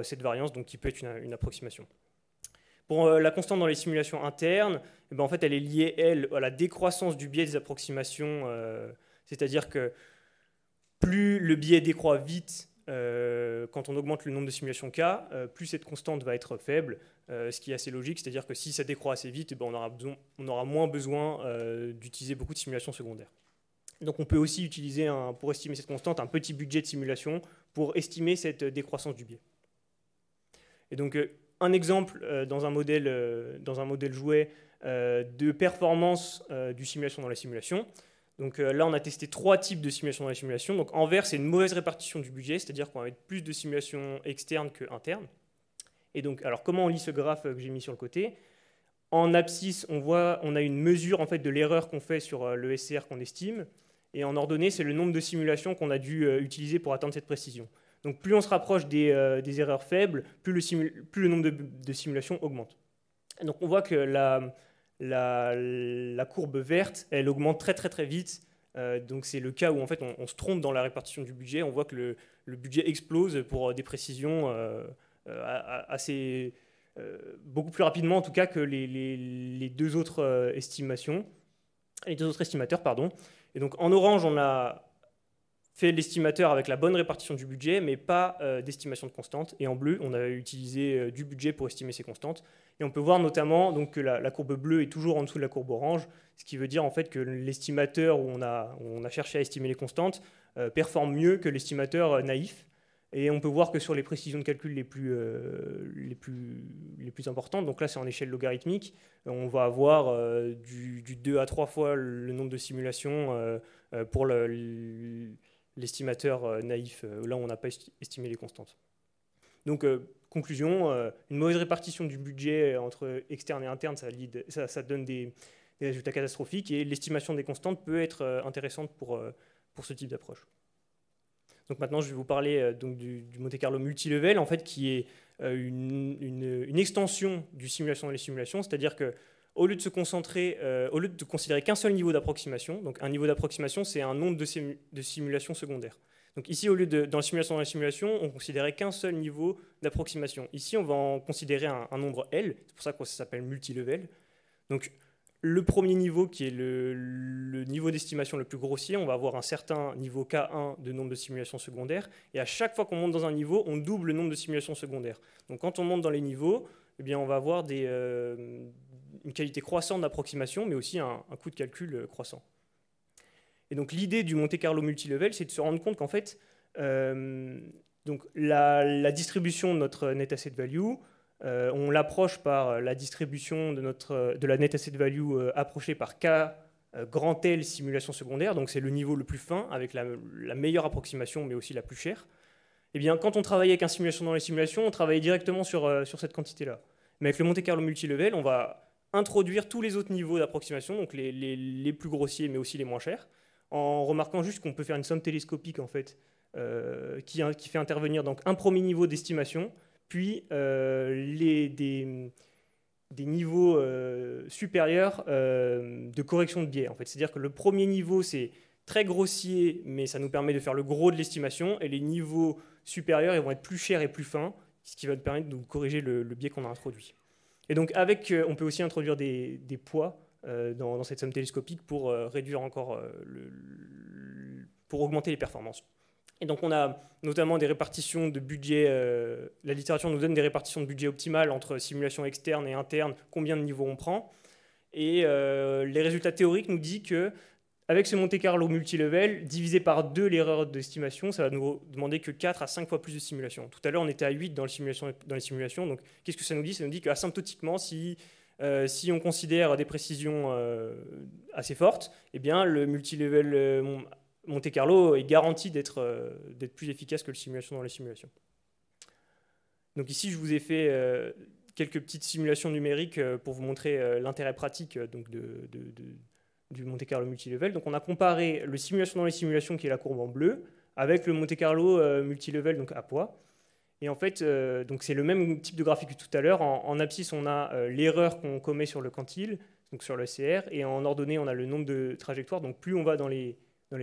cette variance, donc qui peut être une approximation. Pour la constante dans les simulations internes, eh bien, en fait, elle est liée, elle, à la décroissance du biais des approximations, c'est-à-dire que plus le biais décroît vite quand on augmente le nombre de simulations K, plus cette constante va être faible, ce qui est assez logique, c'est-à-dire que si ça décroît assez vite, eh bien, on aura moins besoin d'utiliser beaucoup de simulations secondaires. Donc on peut aussi utiliser, pour estimer cette constante, un petit budget de simulation pour estimer cette décroissance du biais. Et donc, un exemple dans un modèle jouet de performance du simulation dans la simulation. Donc là, on a testé 3 types de simulation dans la simulation. Donc en vert, c'est une mauvaise répartition du budget, c'est-à-dire qu'on va mettre plus de simulations externes qu'internes. Et donc, alors comment on lit ce graphe que j'ai mis sur le côté? En abscisse, on a une mesure en fait, de l'erreur qu'on fait sur le SCR qu'on estime. Et en ordonnée, c'est le nombre de simulations qu'on a dû utiliser pour atteindre cette précision. Donc plus on se rapproche des erreurs faibles, plus le nombre de simulations augmente. Donc on voit que la courbe verte, elle augmente très très très vite. Donc c'est le cas où en fait on se trompe dans la répartition du budget. On voit que le budget explose pour des précisions beaucoup plus rapidement en tout cas que les deux autres estimateurs, pardon. Et donc en orange, on a fait l'estimateur avec la bonne répartition du budget, mais pas d'estimation de constante. Et en bleu, on a utilisé du budget pour estimer ces constantes. Et on peut voir notamment donc, que la courbe bleue est toujours en dessous de la courbe orange, ce qui veut dire en fait que l'estimateur où on a cherché à estimer les constantes performe mieux que l'estimateur naïf. Et on peut voir que sur les précisions de calcul les plus importantes, donc là c'est en échelle logarithmique, on va avoir du 2 à 3 fois le nombre de simulations pour l'estimateur naïf, là où on n'a pas estimé les constantes. Donc, conclusion, une mauvaise répartition du budget entre externe et interne, ça donne des résultats catastrophiques, et l'estimation des constantes peut être intéressante pour ce type d'approche. Donc maintenant, je vais vous parler donc du Monte Carlo multilevel, en fait, qui est une extension du simulation dans les simulations, c'est-à-dire que au lieu de considérer qu'un seul niveau d'approximation, donc un niveau d'approximation, c'est un nombre de simulations secondaires. Donc ici, au lieu dans la simulation dans la simulation, on considérait qu'un seul niveau d'approximation. Ici, on va en considérer un nombre L, c'est pour ça que ça s'appelle multilevel. Donc le premier niveau, qui est le niveau d'estimation le plus grossier, on va avoir un certain niveau K1 de nombre de simulations secondaires, et à chaque fois qu'on monte dans un niveau, on double le nombre de simulations secondaires. Donc quand on monte dans les niveaux, eh bien, on va avoir une qualité croissante d'approximation, mais aussi un coût de calcul croissant. Et donc l'idée du Monte Carlo multilevel, c'est de se rendre compte qu'en fait, donc Donc la distribution de notre net asset value, on l'approche par la distribution de la net asset value approchée par K grand L simulation secondaire, donc c'est le niveau le plus fin avec la meilleure approximation mais aussi la plus chère. Eh bien, quand on travaille avec un simulation dans les simulations, on travaille directement sur cette quantité-là. Mais avec le Monte Carlo multilevel, on va introduire tous les autres niveaux d'approximation, donc les plus grossiers mais aussi les moins chers, en remarquant juste qu'on peut faire une somme télescopique en fait, qui fait intervenir donc un premier niveau d'estimation, puis des niveaux supérieurs de correction de biais. En fait. C'est-à-dire que le premier niveau, c'est très grossier, mais ça nous permet de faire le gros de l'estimation, et les niveaux supérieurs, ils vont être plus chers et plus fins, ce qui va nous permettre de nous corriger le biais qu'on a introduit. Et donc, on peut aussi introduire des poids dans cette somme télescopique pour réduire encore, pour augmenter les performances. Et donc, on a notamment des répartitions de budget. La littérature nous donne des répartitions de budget optimales entre simulation externe et interne, combien de niveaux on prend. Et les résultats théoriques nous disent que avec ce Monte Carlo multilevel, divisé par 2 l'erreur d'estimation, ça va nous demander que 4 à 5 fois plus de simulation. Tout à l'heure, on était à 8 dans les simulations. Donc, qu'est-ce que ça nous dit? Ça nous dit qu'asymptotiquement, si on considère des précisions assez fortes, eh bien, le multilevel Monte Carlo est garanti d'être plus efficace que le simulation dans les simulations. Donc ici, je vous ai fait quelques petites simulations numériques pour vous montrer l'intérêt pratique du Monte Carlo multilevel. Donc on a comparé le simulation dans les simulations, qui est la courbe en bleu, avec le Monte Carlo multilevel, donc à poids. Et en fait, donc c'est le même type de graphique que tout à l'heure. En abscisse, on a l'erreur qu'on commet sur le quantile, donc sur le SCR, et en ordonnée, on a le nombre de trajectoires. Donc plus on va dans les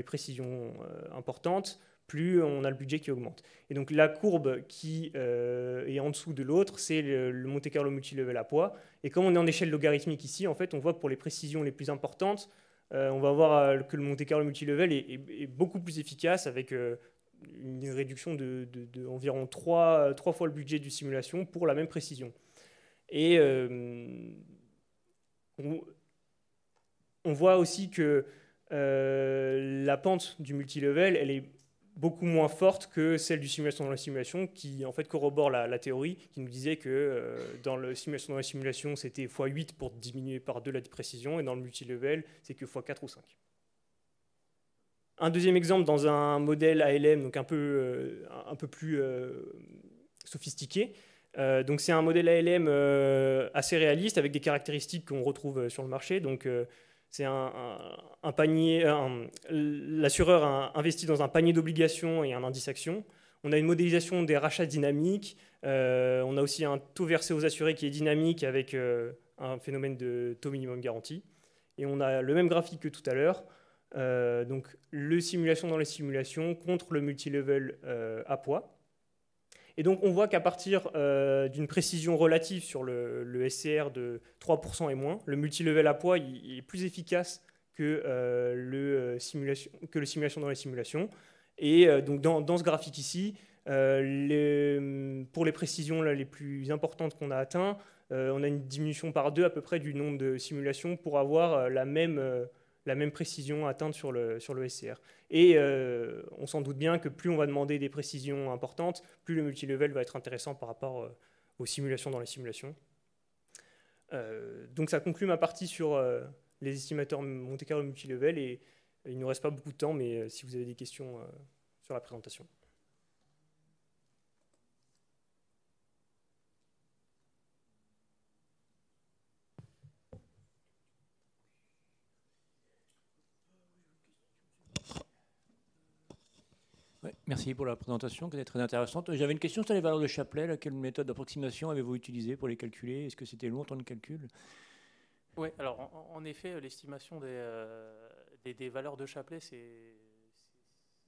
précisions importantes, plus on a le budget qui augmente. Et donc la courbe qui est en dessous de l'autre, c'est le Monte Carlo multilevel à poids. Et comme on est en échelle logarithmique ici, en fait, on voit que pour les précisions les plus importantes, on va voir que le Monte Carlo multilevel est beaucoup plus efficace, avec une réduction d'environ 3 fois le budget du simulation pour la même précision. Et on voit aussi que la pente du multilevel, elle est beaucoup moins forte que celle du simulation dans la simulation, qui en fait corrobore la théorie, qui nous disait que dans le simulation dans la simulation, c'était x8 pour diminuer par 2 la précision, et dans le multilevel, c'est que x4 ou 5. Un deuxième exemple dans un modèle ALM, donc un peu plus sophistiqué. Donc c'est un modèle ALM assez réaliste, avec des caractéristiques qu'on retrouve sur le marché. Donc c'est un panier. L'assureur a investi dans un panier d'obligations et un indice action. On a une modélisation des rachats dynamiques. On a aussi un taux versé aux assurés qui est dynamique, avec un phénomène de taux minimum garanti. Et on a le même graphique que tout à l'heure. Donc le simulation dans les simulations contre le multilevel à poids. Et donc on voit qu'à partir d'une précision relative sur le SCR de 3% et moins, le multilevel à poids il est plus efficace que le simulation dans les simulations. Et donc dans ce graphique ici, pour les précisions là, les plus importantes qu'on a atteintes, on a une diminution par 2 à peu près du nombre de simulations pour avoir la même précision atteinte sur le SCR. Et on s'en doute bien que plus on va demander des précisions importantes, plus le multilevel va être intéressant par rapport aux simulations dans les simulations. Donc ça conclut ma partie sur les estimateurs Monte Carlo multilevel, et il ne nous reste pas beaucoup de temps, mais si vous avez des questions sur la présentation. Ouais, merci pour la présentation, qui était très intéressante. J'avais une question sur les valeurs de Chapley. Quelle méthode d'approximation avez-vous utilisé pour les calculer? Est-ce que c'était long en temps de calcul? Oui, alors en effet, l'estimation des valeurs de Chapley, c'est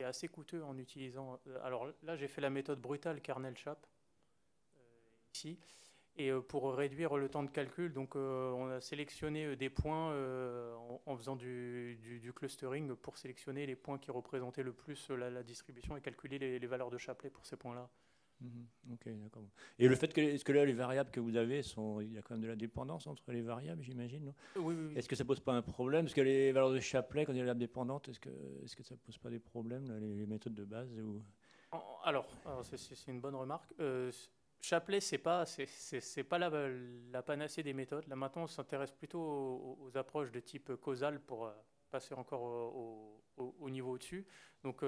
assez coûteux en utilisant. Alors là, j'ai fait la méthode brutale Kernel-Chap ici. Et pour réduire le temps de calcul, donc, on a sélectionné des points en faisant du clustering pour sélectionner les points qui représentaient le plus la distribution et calculer les valeurs de Chapley pour ces points-là. Ok, d'accord. Et le fait est-ce que là, les variables que vous avez, il y a quand même de la dépendance entre les variables, j'imagine, non? Oui, oui, oui. Est-ce que ça pose pas un problème? Parce que les valeurs de Chapley, quand il y a la dépendante, est-ce que ça pose pas des problèmes, là, les méthodes de base ou... Alors, c'est une bonne remarque. Chapelet, c'est pas la panacée des méthodes. Là maintenant, on s'intéresse plutôt aux approches de type causal pour passer encore au niveau au-dessus. Donc,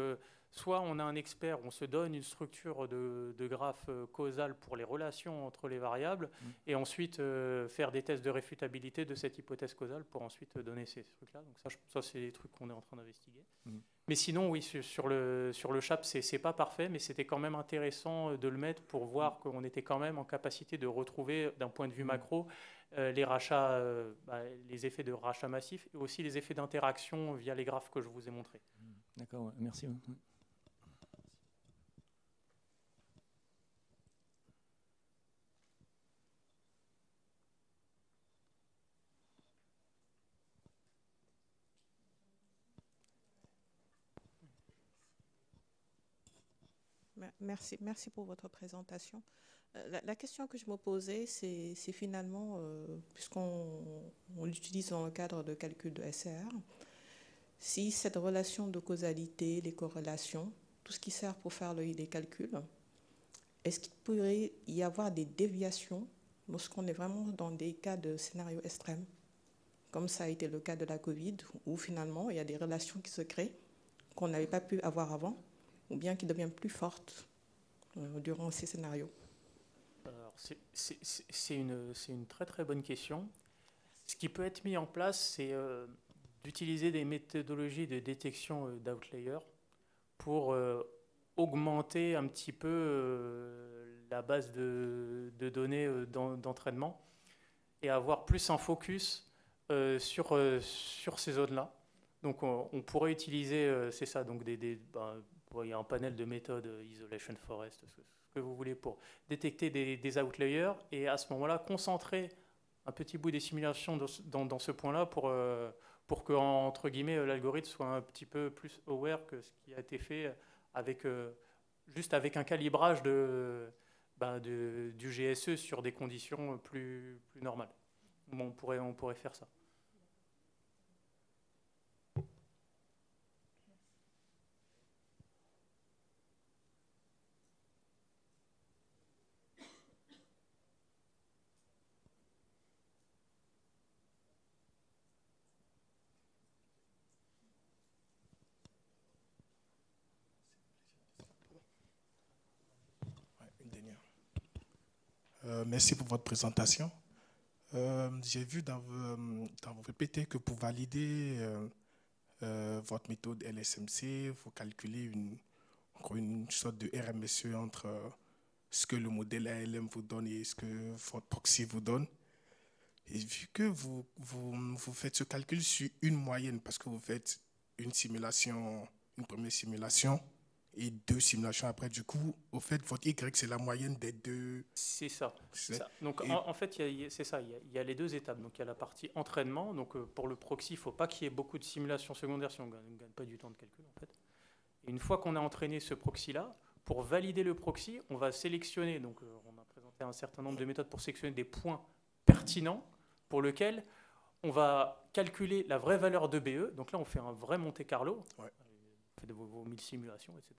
soit on a un expert, on se donne une structure de graphe causal pour les relations entre les variables, et ensuite faire des tests de réfutabilité de cette hypothèse causale pour ensuite donner ces trucs-là. Donc ça c'est des trucs qu'on est en train d'investiguer. Mais sinon, oui, sur le CHAP, c'est pas parfait, mais c'était quand même intéressant de le mettre pour voir qu'on était quand même en capacité de retrouver, d'un point de vue macro, les rachats, les effets de rachat massif et aussi les effets d'interaction via les graphes que je vous ai montrés. D'accord, ouais, merci. Merci pour votre présentation. La question que je me posais, c'est finalement, puisqu'on l'utilise dans le cadre de calcul de SR, si cette relation de causalité, les corrélations, tout ce qui sert pour faire les calculs, est-ce qu'il pourrait y avoir des déviations lorsqu'on est vraiment dans des cas de scénarios extrêmes, comme ça a été le cas de la Covid, où finalement il y a des relations qui se créent qu'on n'avait pas pu avoir avant, ou bien qui deviennent plus fortes durant ces scénarios? Alors, c'est une très très bonne question. Ce qui peut être mis en place, c'est d'utiliser des méthodologies de détection d'outliers pour augmenter un petit peu la base de données d'entraînement et avoir plus un focus sur ces zones-là. Donc on pourrait utiliser, c'est ça, donc il y a un panel de méthodes, isolation forest, ce que vous voulez, pour détecter des outliers et à ce moment-là concentrer un petit bout des simulations dans ce point-là pour que, entre guillemets, l'algorithme soit un petit peu plus aware que ce qui a été fait juste avec un calibrage du GSE sur des conditions plus normales. Bon, on pourrait faire ça. Merci pour votre présentation. J'ai vu dans vos PPT que pour valider votre méthode LSMC, il faut calculer une sorte de RMSE entre ce que le modèle ALM vous donne et ce que votre proxy vous donne. Et vu que vous faites ce calcul sur une moyenne, parce que vous faites une première simulation, et 2 simulations après, du coup, au fait, votre Y, c'est la moyenne des deux. C'est ça. Donc, en fait, c'est ça. Il y a les 2 étapes. Donc, il y a la partie entraînement. Donc, pour le proxy, il ne faut pas qu'il y ait beaucoup de simulations secondaires si on ne gagne pas du temps de calcul, en fait. Et une fois qu'on a entraîné ce proxy-là, pour valider le proxy, on va sélectionner. Donc, on a présenté un certain nombre de méthodes pour sélectionner des points pertinents pour lesquels on va calculer la vraie valeur de BE. Donc là, on fait un vrai Monte Carlo. Ouais. De vos 1000 simulations, etc.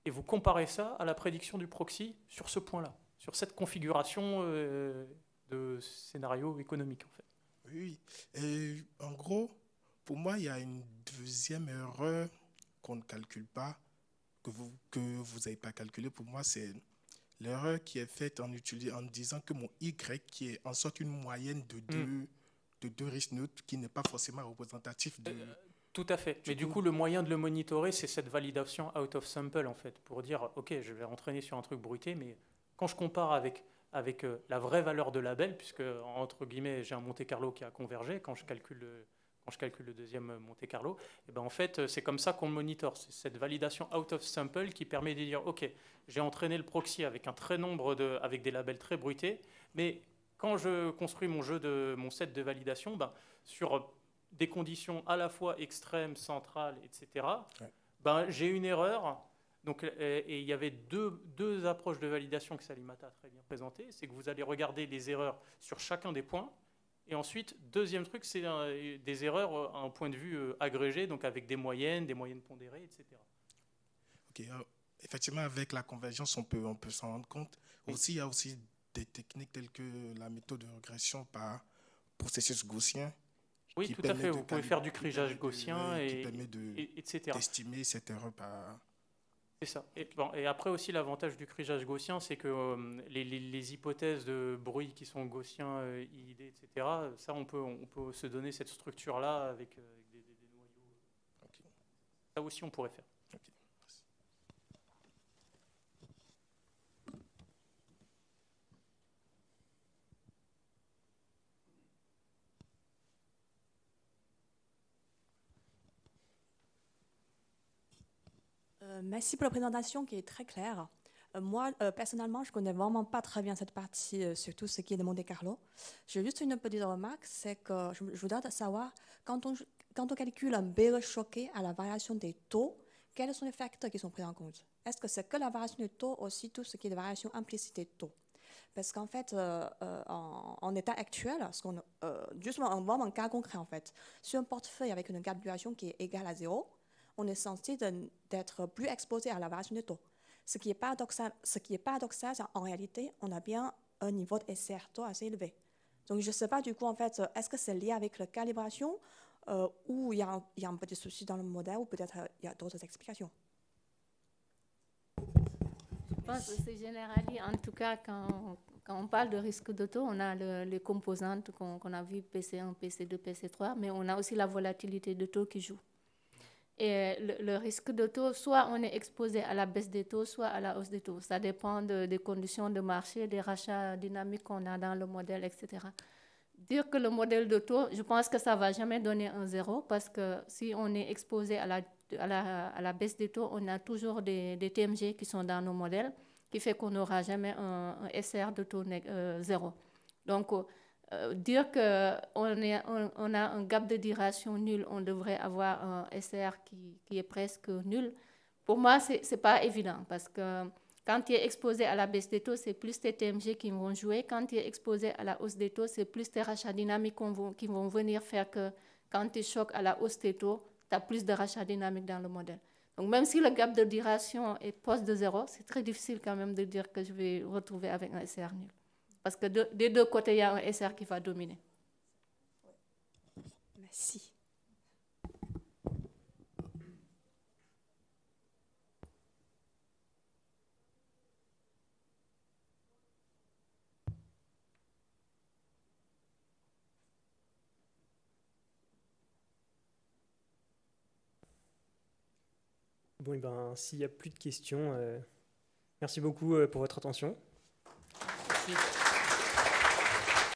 Et vous comparez ça à la prédiction du proxy sur ce point-là, sur cette configuration de scénario économique, en fait. Oui, et en gros, pour moi, il y a une deuxième erreur qu'on ne calcule pas, que vous n'avez pas calculé. Pour moi, c'est l'erreur qui est faite en disant que mon Y, qui est en sorte une moyenne de deux risques neutres, qui n'est pas forcément représentatif de... Tout à fait. Mais du coup, le moyen de le monitorer, c'est cette validation out of sample, en fait, pour dire, OK, je vais entraîner sur un truc bruité, mais quand je compare avec la vraie valeur de label, puisque, entre guillemets, j'ai un Monte Carlo qui a convergé, quand je calcule le deuxième Monte Carlo, et ben en fait, c'est comme ça qu'on le monitore. C'est cette validation out of sample qui permet de dire, OK, j'ai entraîné le proxy avec avec des labels très bruités, mais quand je construis mon set de validation, ben, sur des conditions à la fois extrêmes, centrales, etc., ouais. Ben, j'ai une erreur. Donc, et il y avait deux approches de validation que Salimata a très bien présentées. C'est que vous allez regarder les erreurs sur chacun des points. Et ensuite, deuxième truc, c'est des erreurs à un point de vue agrégé, donc avec des moyennes pondérées, etc. Ok, effectivement, avec la convergence, on peut s'en rendre compte. Aussi, il y a aussi des techniques telles que la méthode de régression par processus gaussien. Oui, tout à fait. Vous pouvez faire du crigeage gaussien etc. d'estimer cette erreur par... C'est ça. Et après aussi, l'avantage du crigeage gaussien, c'est que les hypothèses de bruit qui sont gaussiens, IID, etc., ça, on peut se donner cette structure-là avec des noyaux. Okay. Ça aussi, on pourrait faire. Okay. Merci pour la présentation qui est très claire. Moi, personnellement, je ne connais vraiment pas très bien cette partie, surtout ce qui est de Monte-Carlo. J'ai juste une petite remarque, c'est que je voudrais savoir, quand on calcule un BE choqué à la variation des taux, quels sont les facteurs qui sont pris en compte? Est-ce que c'est que la variation des taux, aussi tout ce qui est de variation implicite des taux? Parce qu'en fait, en état actuel, justement, on voit un cas concret, en fait. Sur un portefeuille avec une gap duration qui est égale à 0, on est censé d'être plus exposé à la variation des taux. Ce qui est paradoxal, c'est en réalité, on a bien un niveau de SR taux assez élevé. Donc, je ne sais pas du coup, en fait, est-ce que c'est lié avec la calibration ou il y a un petit souci dans le modèle ou peut-être il y a d'autres explications? Je pense que c'est généralisé. En tout cas, quand on parle de risque de taux, on a les composantes qu'on a vues, PC1, PC2, PC3, mais on a aussi la volatilité de taux qui joue. Et le risque de taux, soit on est exposé à la baisse des taux, soit à la hausse des taux. Ça dépend des conditions de marché, des rachats dynamiques qu'on a dans le modèle, etc. Dire que le modèle de taux, je pense que ça ne va jamais donner un zéro, parce que si on est exposé à la baisse des taux, on a toujours des TMG qui sont dans nos modèles, qui fait qu'on n'aura jamais un SR de taux zéro. Donc, dire qu'on a un gap de duration nul, on devrait avoir un SR qui est presque nul. Pour moi, ce n'est pas évident, parce que quand tu es exposé à la baisse des taux, c'est plus tes TMG qui vont jouer. Quand tu es exposé à la hausse des taux, c'est plus tes rachats dynamiques qui vont venir faire que quand tu choques à la hausse des taux, tu as plus de rachats dynamiques dans le modèle. Donc, même si le gap de duration est proche de 0, c'est très difficile quand même de dire que je vais retrouver avec un SR nul. Parce que des deux côtés, il y a un SR qui va dominer. Merci. Bon, et ben, s'il n'y a plus de questions, merci beaucoup pour votre attention. Merci.